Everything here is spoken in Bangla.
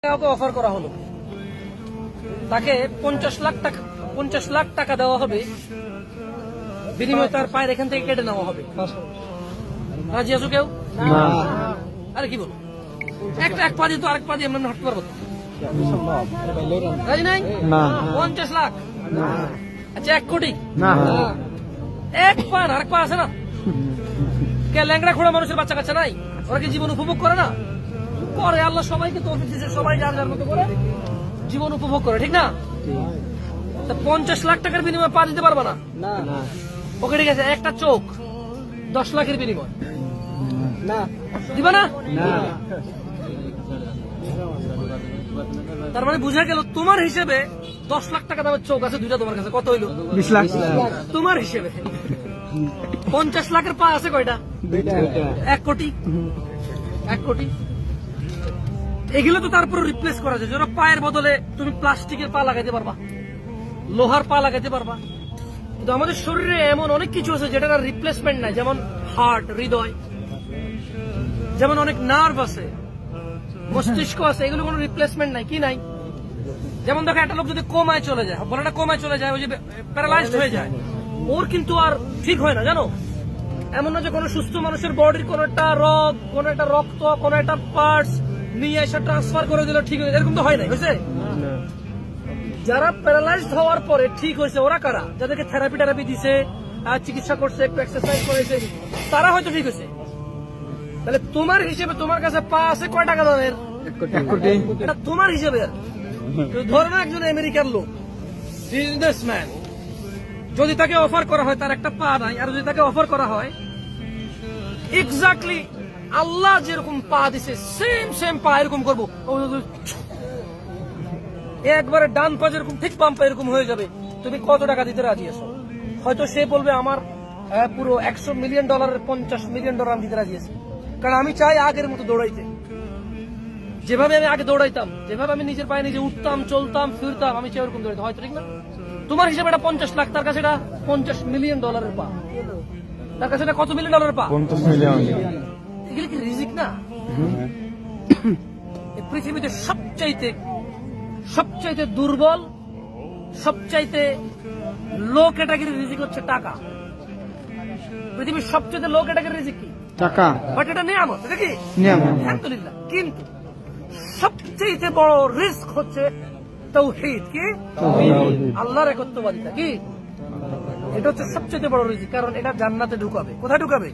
অফার করা হলো, তাকে 50 লাখ টাকা দেওয়া হবে, বিনিময়ে তার পায়ের এখান থেকে কেটে নেওয়া হবে। রাজি আছো কেউ? আরে কি বলো, এক পা দিয়ে তো আরেক পা দিয়ে আমরা হাঁটতে পারবো? রাজি নাই? 50 লাখ। আচ্ছা 1 কোটি। এক পা আরেক পা আছে না? কে ল্যাংড়া খোড়া মানুষের বাচ্চা কাচ্চা নাই? ওরা কি জীবন উপভোগ করে না? পরে আল্লাহ সবাইকে তৌফিক দিয়েছে, সবাই যার যার মতো করে জীবন উপভোগ করে, ঠিক না? 50 লাখ টাকার বিনিময়ে পা দিতে পারবা না? ওকে ঠিক আছে, একটা চোখ 10 লাখের বিনিময় দিবা না? তার মানে বুঝা গেল তোমার হিসেবে 10 লাখ টাকা দামের চোখ আছে দুইটা, তোমার কাছে কত হইলো? 20 লাখ। তোমার হিসেবে 50 লাখের পা আছে কয়টা? 1 কোটি। 1 কোটি। এগুলো তো তারপর রিপ্লেস করা যায়। যারা পায়ের বদলে তুমি প্লাস্টিকের পা লাগাইতে পারবা, লোহার পা লাগাইতে পারবা, কিন্তু আমাদের শরীরে এমন অনেক কিছু আছে যেটার রিপ্লেসমেন্ট নাই। যেমন হার্ট, হৃদয়, যেমন অনেক নার্ভ আছে, মস্তিষ্ক আছে, এগুলো কোনো রিপ্লেসমেন্ট নাই। কি নাই? যেমন দেখো একটা লোক যদি কোমায় চলে যায়, বলাটা কোমায় চলে যায়, ওই যে প্যারালাইজড হয়ে যায়, ওর কিন্তু আর ঠিক হয় না, জানো? এমন না যে কোনো সুস্থ মানুষের বডির কোন একটা রগ, কোন একটা রক্ত, কোন একটা পার্টস নিয়ে এসে ট্রান্সফার করে দিল ঠিক হয়ে, এরকম তো হয় নাই। হয়েছে? যারা প্যারালাইজড হওয়ার পরে ঠিক হয়েছে ওরা কারা? যাদেরকে থেরাপি দিছে, চিকিৎসা করছে, একটু এক্সারসাইজ করেছে, তারা হয়তো ঠিক হয়েছে। তাহলে তোমার হিসেবে তোমার কাছে পা আছে কয় টাকা দামের? 1 কোটি। এটা তোমার হিসেবে। ধরো না একজন আমেরিকার লোক, বিজনেসম্যান, যদি তাকে অফার করা হয় তার একটা পা নাই, আর যদি তাকে অফার করা হয় এক্স্যাক্টলি আল্লাহ যেরকম পা দিছে সেম পা এরকম করবো, একবারে ডান পা যেরকম ঠিক বাম পা এরকম হয়ে যাবে, তুমি কত টাকা দিতে রাজি আছো? হয়তো সে বলবে আমার পুরো $100 মিলিয়ন, $50 মিলিয়ন আমি দিতে রাজি আছি, কারণ আমি চাই আগের মতো দৌড়াইতে, যেভাবে আমি আগে দৌড়াইতাম, যেভাবে আমি নিজের পায়ে নিজে উঠতাম, চলতাম, ফিরতাম, আমি চাই ওরকম দৌড়াইতাম। হয়তো ঠিক না? তোমার হিসেবে এটা 50 লাখ, তার কাছে এটা $50 মিলিয়ন পা, তার কাছে এটা কত মিলিয়ন পা? 50 মিলিয়ন। এগুলো কি রিজিক না? এই পৃথিবীতে সবচাইতে দুর্বল, সবচাইতে লো ক্যাটাগরির রিজিক হচ্ছে টাকা। পৃথিবীর সবচাইতে লো ক্যাটাগরির রিজিক কি? টাকা। বাট এটা নিয়ামত, এটা কি নিয়ামত? আলহামদুলিল্লাহ। কিন্তু সবচাইতে বড় রিস্ক হচ্ছে তাওহীদ। কি? আল্লাহর একত্ববাদিতা। কি? এটা হচ্ছে সবচেয়ে বড় রিজিক, কারণ এটা জান্নাতে ঢুকাবে। কোথায় ঢুকাবে?